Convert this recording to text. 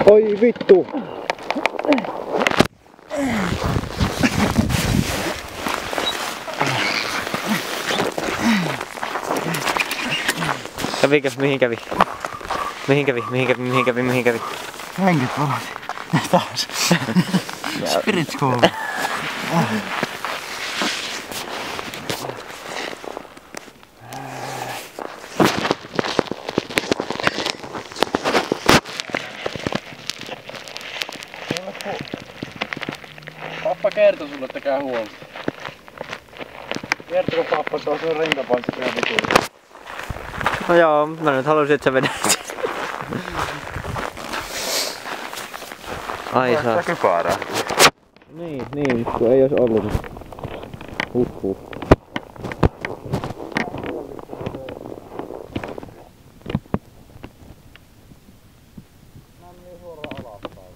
Oi vittu! Kävikö? Mihin kävi? Mihin kävi? Henget palasi. Taas. Spirit School. Pappa kertoi sulle, että käy huolta. Kertoko pappa, että on sun rintapanssi käy vituilla? No joo, mä nyt halusin, että sä vedät. Ai saa. Sitä kypärää. Niin, kun ei ois ollut. Huhhuh. Mä en niin suoraan alaspäin.